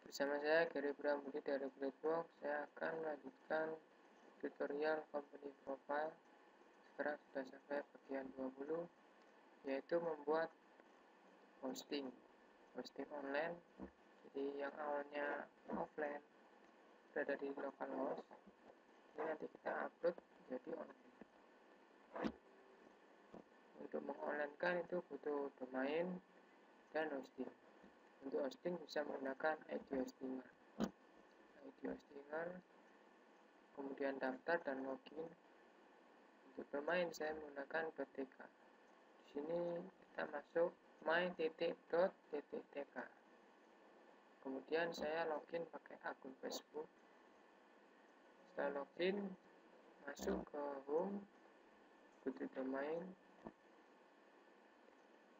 Bersama saya Gary Prambudi dari Gradebox. Saya akan melanjutkan tutorial company profile. Sekarang sudah sampai bagian 20, yaitu membuat hosting online. Jadi yang awalnya offline berada di localhost, ini nanti kita upload jadi online. Untuk mengonlinekan itu butuh domain dan hosting. Untuk hosting bisa menggunakan ID hostinger, kemudian daftar dan login. Untuk domain saya menggunakan .tk. Di sini kita masuk my.tk. Kemudian saya login pakai akun Facebook. Setelah login, masuk ke home, butuh domain.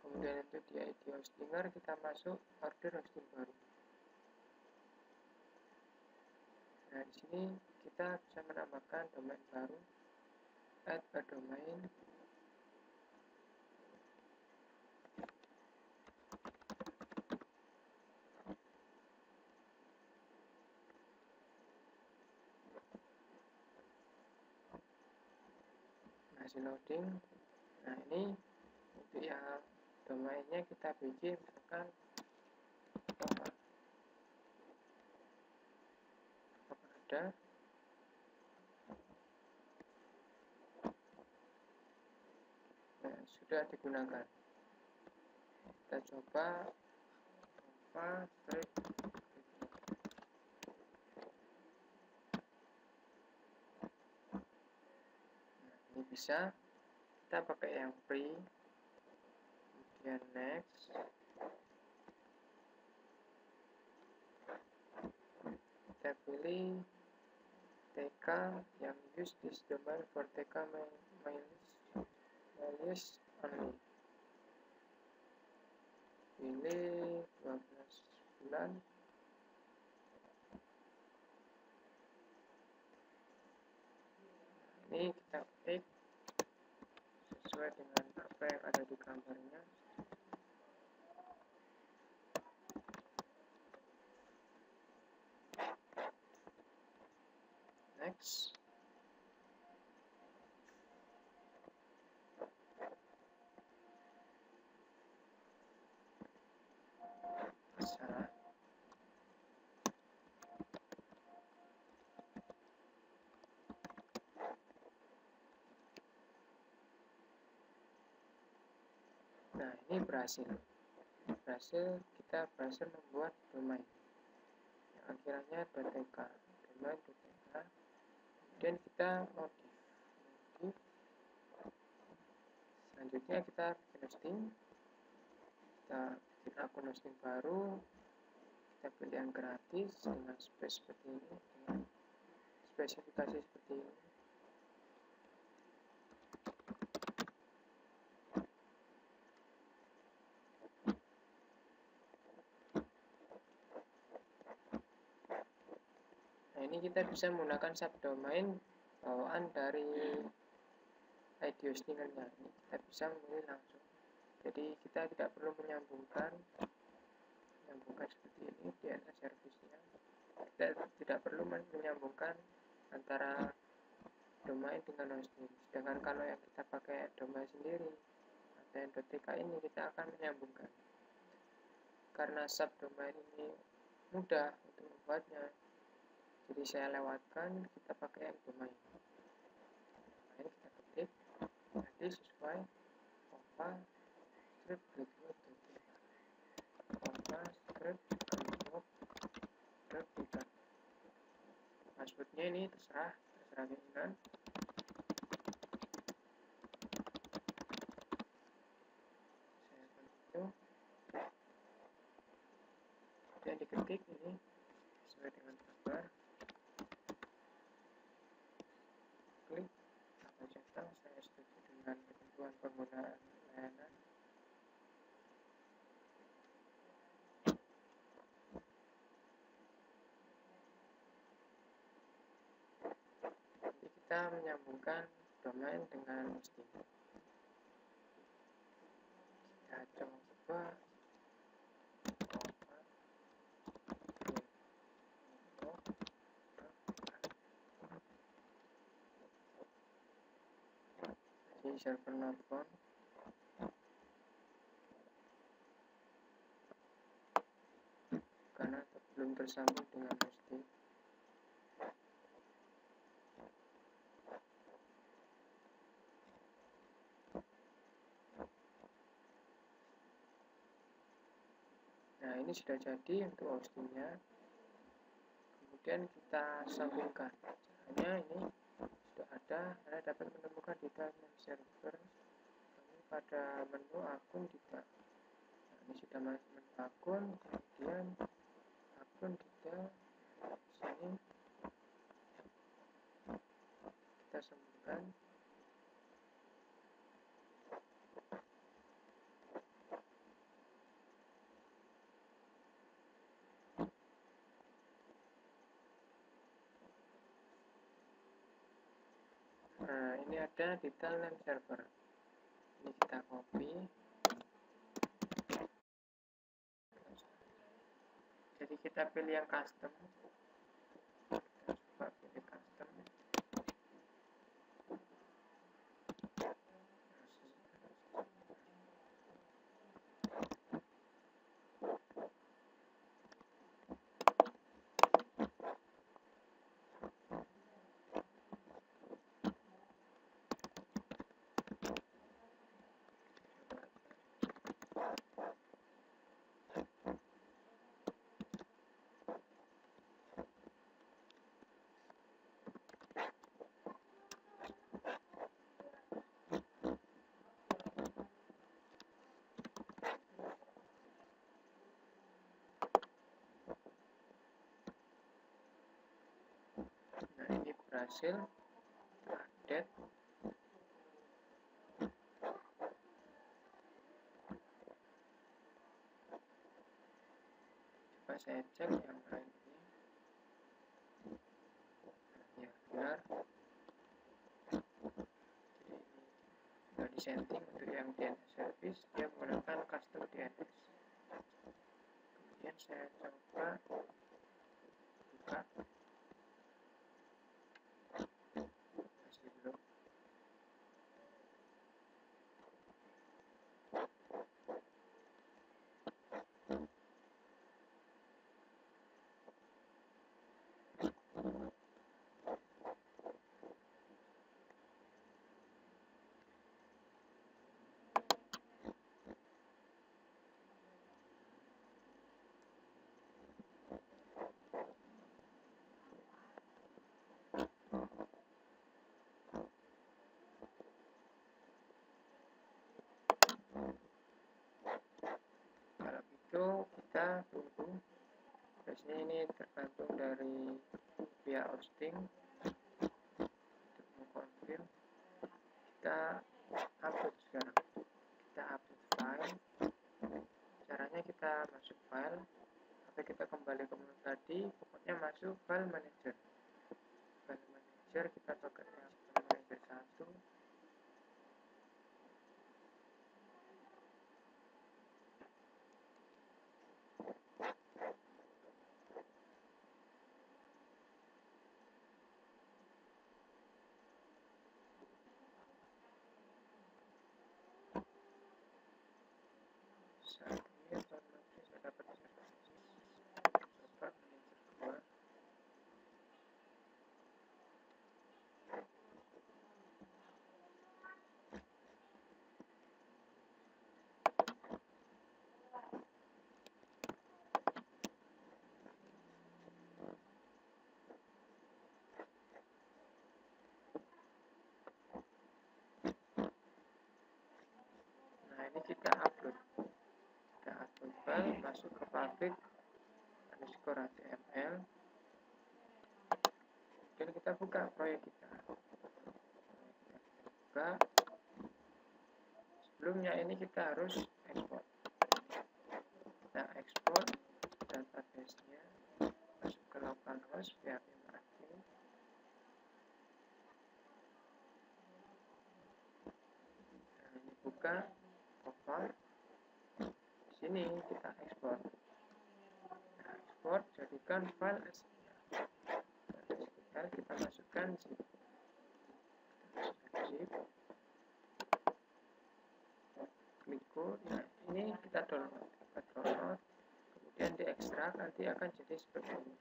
Kemudian itu di ID hostinger kita masuk order hosting baru. Nah, di sini kita bisa menambahkan domain baru, add a domain. Masih loading. Nah, ini untuk yang domainnya kita bikin misalkan apakah ada. Nah, sudah digunakan. Kita coba ini bisa. Kita pakai yang free, kemudian next. Kita pilih TK yang use this domain for TK my list only. Pilih 12 bulan. Ini kita ketik sesuai dengan apa yang ada di gambarnya. Next. Salah. Nah, ini berhasil. Kita berhasil membuat domain yang akhirnya .tk, domain .tk. Dan kita modif. Selanjutnya kita bikin hosting. Kita bikin akun hosting baru. Kita pilih yang gratis dengan space seperti ini, dengan spesifikasi seperti ini. Nah, ini kita bisa menggunakan subdomain bawaan dari ID hostingernya. Ini kita bisa memilih langsung. Jadi kita tidak perlu menyambungkan seperti ini DNS service-nya. Kita tidak perlu menyambungkan antara domain dengan hosting. Sedangkan kalau yang kita pakai domain sendiri, .tk ini kita akan menyambungkan. Karena subdomain ini mudah untuk membuatnya, jadi saya lewatkan, kita pakai yang domain. Domain kita ketik, nanti sesuai script script. Passwordnya ini terserah keinginan. Saya continue. Kemudian diketik ini sesuai dengan gambar. Klik atau centang, saya setuju dengan ketentuan penggunaan layanan. Nanti kita menyambungkan domain dengan hosting. Kita coba server northbound karena belum tersambung dengan hosting. Nah, ini sudah jadi untuk hostingnya. Kemudian kita sambungkan. Caranya ini sudah ada, Anda dapat menemukan di dalam server. Ini pada menu akun tidak. Nah, ini sudah masuk menu akun, kemudian akun tidak. Sini kita sambungkan. Nah, ini ada detail name server. Ini kita copy. Jadi kita pilih yang custom. Kita coba pilih custom. Nah, ini berhasil update. Coba saya cek yang lain ini. Ya, benar. Sudah disetting untuk yang DNS service, dia menggunakan custom DNS. Kemudian saya coba buka. Masih belum. Kalau itu kita tunggu. Biasanya ini tergantung dari pihak hosting untuk mengkonfirm. Kita upload sekarang. Kita upload file. Caranya kita masuk file atau kita kembali ke menu tadi, pokoknya masuk file manager. File manager kita pakai yang file manager 1. Saat ini otomatis saya dapat services. Coba manager 2. Nah, ini kita upload file, masuk ke public_html. Kemudian kita buka proyek kita. Buka. Sebelumnya ini kita harus ekspor. Kita ekspor database-nya, masuk ke localhost php. Nah, ini buka profile. Di sini kita ekspor. Nah, ekspor jadikan file SQL. Kita masukkan zip. buku. Nah, ini kita download, kemudian diekstrak, nanti akan jadi seperti ini.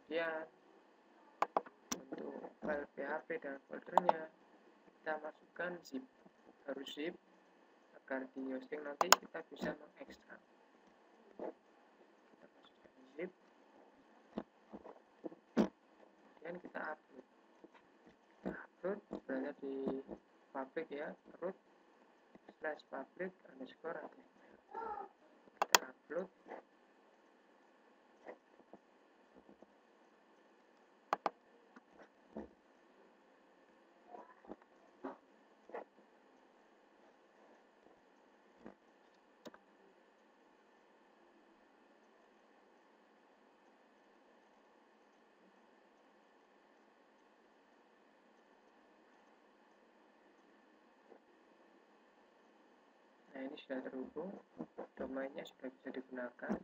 Kemudian untuk file PHP dan foldernya kita masukkan zip, harus zip agar di hosting nanti kita bisa mengekstrak. Kita masukkan zip, kemudian kita upload. Berada di public ya, root/public_html. Kita upload. Nah, ini sudah terhubung, domainnya sudah bisa digunakan.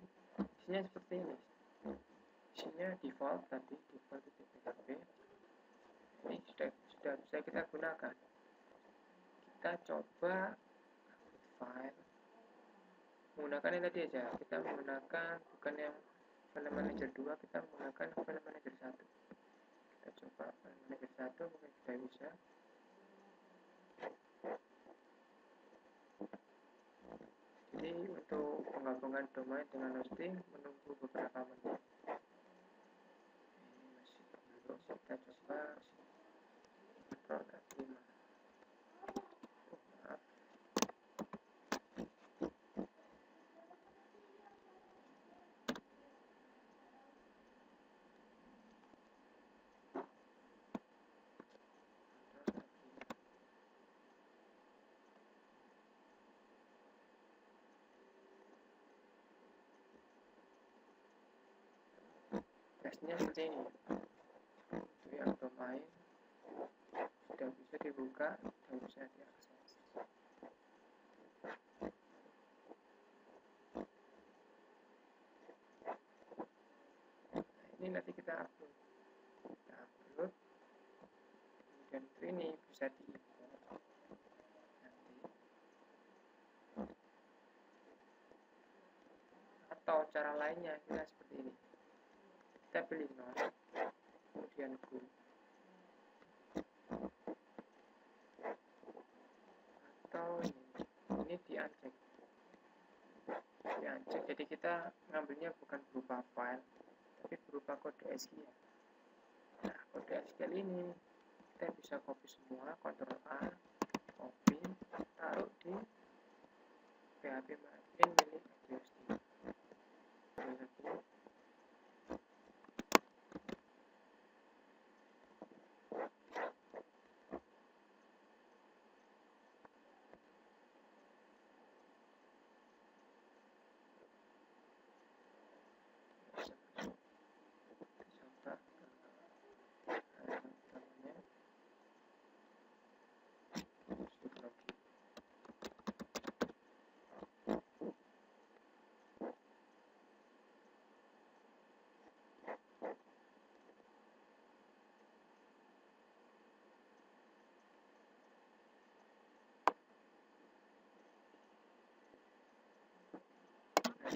Isinya seperti ini. Isinya default tadi, default.php. Ini sudah bisa kita gunakan. Kita coba file menggunakan yang tadi aja. Kita menggunakan bukan yang file manager 2, kita menggunakan file manager 1. Kita coba file manager 1, mungkin sudah bisa. Jadi untuk penggabungan domain dengan hosting menunggu beberapa menit. Ini masih belum, kita coba Ctrl F5. Maaf. Tesnya seperti ini. Untuk yang domain sudah bisa dibuka dan bisa diakses. Nah, ini nanti kita upload. Kemudian itu ini bisa diimport nanti. Atau cara lainnya kita seperti ini. Kita pilih node, kemudian go. Atau ini di-uncheck. Jadi kita ngambilnya bukan berupa file, tapi berupa kode SQL. Nah, kode SQL ini kita bisa copy semua, Ctrl A, copy, taruh di PHP admin milik hosting.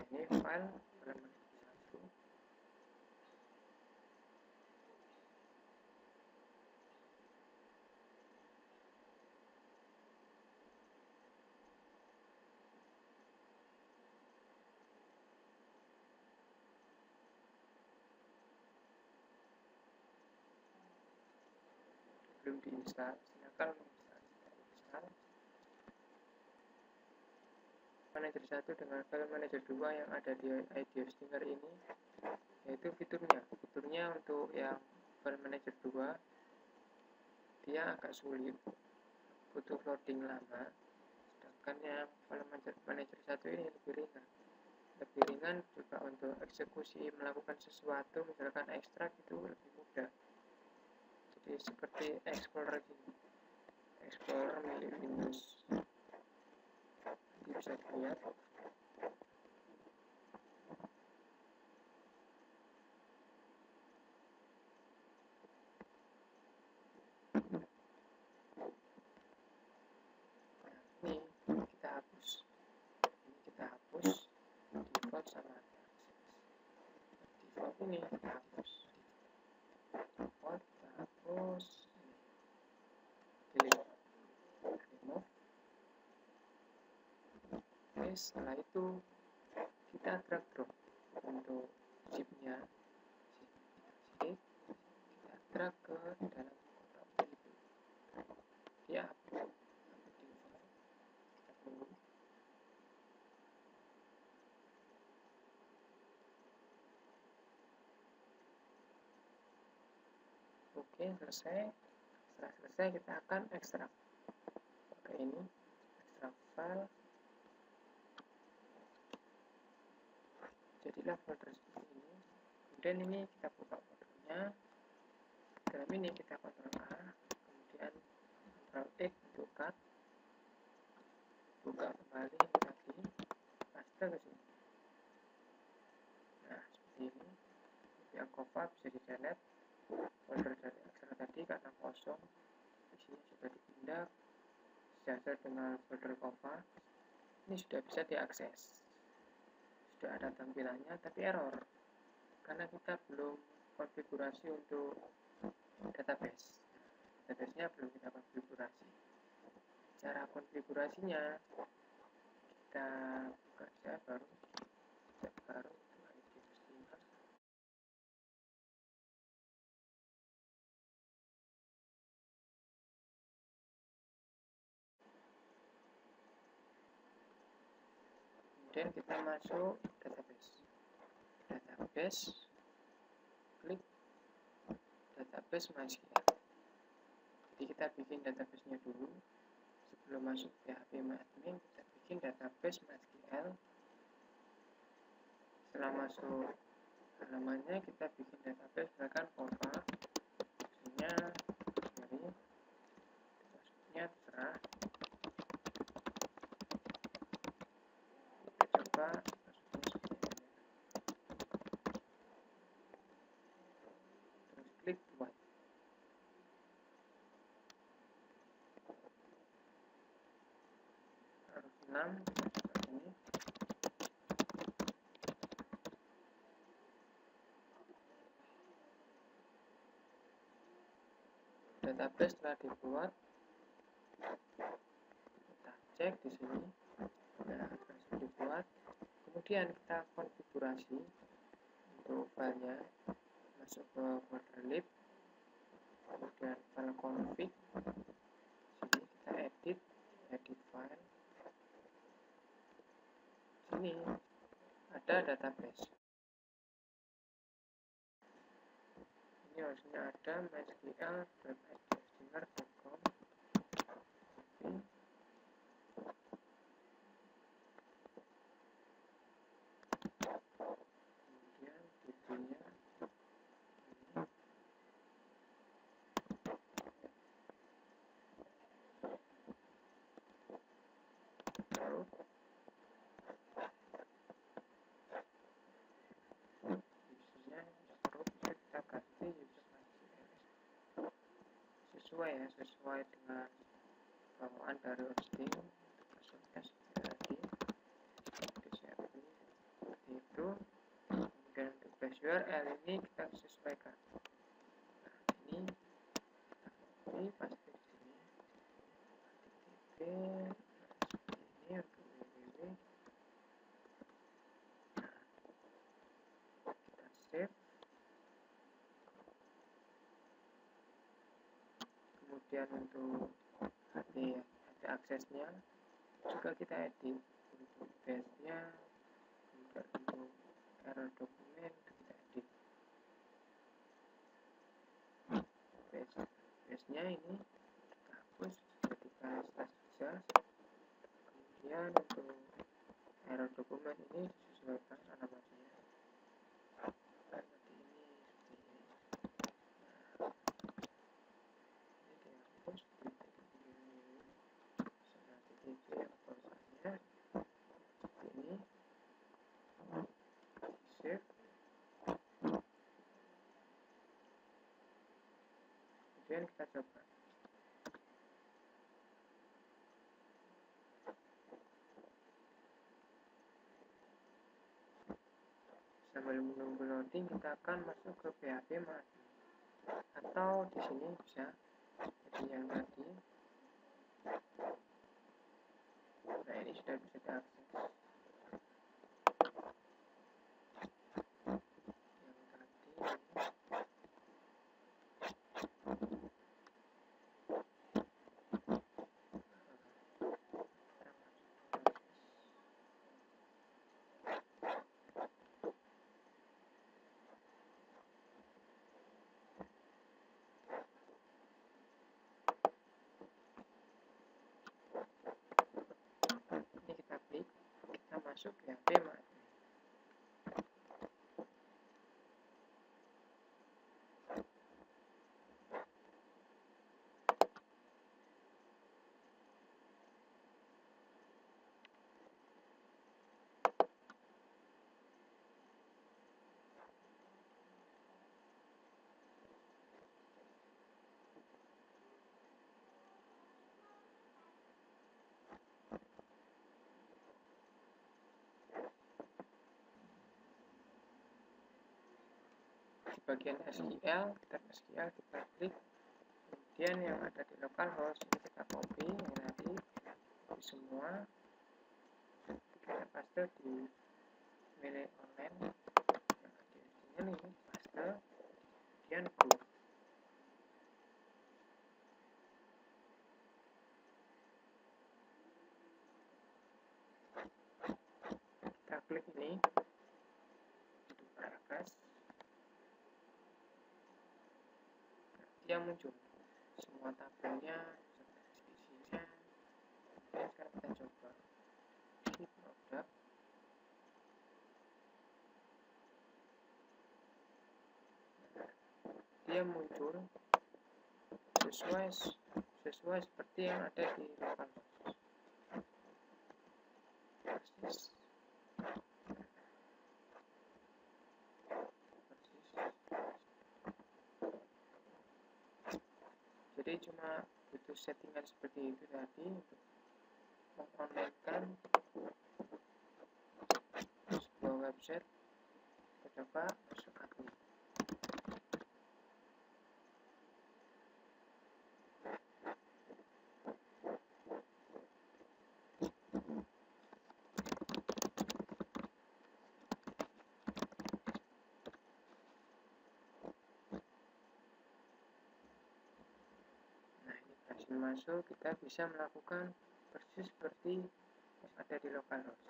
Ini file halaman 1. Belum diinstal, silakan menginstal. Manager 1 dengan file manager 2 yang ada di ID hostinger ini, yaitu fiturnya untuk yang file manager 2 dia agak sulit, butuh loading lama, sedangkan yang file manager 1 ini lebih ringan juga untuk eksekusi melakukan sesuatu, misalkan ekstrak itu lebih mudah. Jadi seperti Explorer ini, Explorer milik Windows. Nanti bisa dilihat. ini kita hapus, kita hapus, delete, remove. Oke, setelah itu kita drag drop untuk zipnya, zip kita drag ke dalam kotak itu. Dia upload di file, kita tunggu. Oke, selesai. Setelah selesai kita akan ekstrak pakai ini, ekstrak file. Jadilah folder seperti ini. Kemudian ini kita buka foldernya. Dalam ini kita Ctrl A, kemudian Ctrl X untuk cut, buka kembali tadi, paste ke sini. Nah, seperti ini. Yang cover bisa di delete. Folder dari Excel tadi karena kosong, di sini sudah dipindah sejajar dengan folder cover. Ini sudah bisa diakses. Sudah ada tampilannya, tapi error karena kita belum konfigurasi untuk database. Database-nya belum kita konfigurasi. Cara konfigurasinya kita buka saja baru kemudian kita masuk database, klik database MySQL. Jadi kita bikin database-nya dulu. Sebelum masuk PHP admin, kita bikin database MySQL. Setelah masuk halamannya, kita bikin database misalkan Kova, maksudnya terserah. Kita coba terus klik buat. Harus 6 seperti ini. Database telah dibuat. Kita cek di sini. Nah, sudah dibuat. Kemudian kita konfigurasi untuk filenya, masuk ke folder lib, kemudian file config. Sini kita edit file. Sini ada database. Ini harusnya ada mysql.hdfdinger.com. Kemudian DB-nya baru usernya baru bisa kita ganti user sesuai dengan bawaan dari hosting tadi seperti itu. Kemudian untuk base URL ini kita sesuaikan. Nah, ini pasti di sini ini untuk www. Kita save. Kemudian untuk HT aksesnya juga kita edit, untuk base-nya, juga untuk error dokumen kita edit. Base-nya ini kita hapus ketika // kemudian untuk error dokumen ini disesuaikan alamatnya seperti ini. Ini dihapus ini save. Kemudian kita coba. Sambil menunggu loading, kita akan masuk ke PHP admin, atau di sini bisa jadi yang tadi. Nah, ini sudah bisa diakses. Ini kita klik, kita masuk ke PHP admin. Di bagian SQL, kita klik, kemudian yang ada di localhost ini kita copy, yang tadi semua kita paste di milik online yang ada di sini, paste, kemudian group. Kita klik ini, dia muncul semua tabelnya beserta isinya. Oke, sekarang kita coba di produk. Dia muncul sesuai seperti yang ada di localhost. Persis. Jadi cuma butuh settingan seperti itu tadi untuk mengonlinekan sebuah website. Kita coba masuk admin. Masuk, kita bisa melakukan persis seperti yang ada di localhost.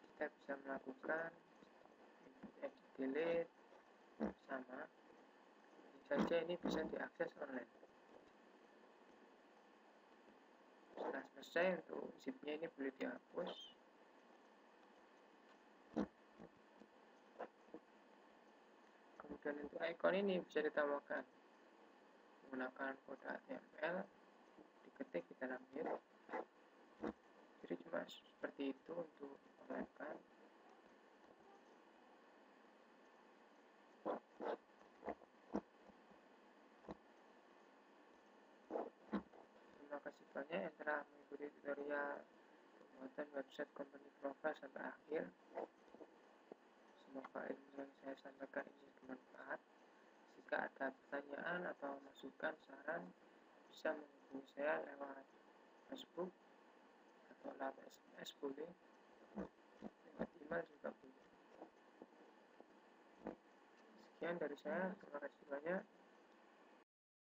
Kita bisa melakukan edit delete sama saja, ini bisa diakses online. Setelah selesai, untuk zipnya ini boleh dihapus. Kemudian untuk icon ini bisa ditambahkan menggunakan kode HTML, diketik di dalam div. Jadi cuma seperti itu untuk mengonlinekan. Terima kasih banyak yang telah mengikuti tutorial pembuatan website company profile sampai akhir. Semoga ilmu yang saya sampaikan ini bermanfaat. Jika ada pertanyaan atau masukan, saran, bisa menghubungi saya lewat Facebook atau lewat SMS boleh, lewat email juga boleh. Sekian dari saya, terima kasih banyak.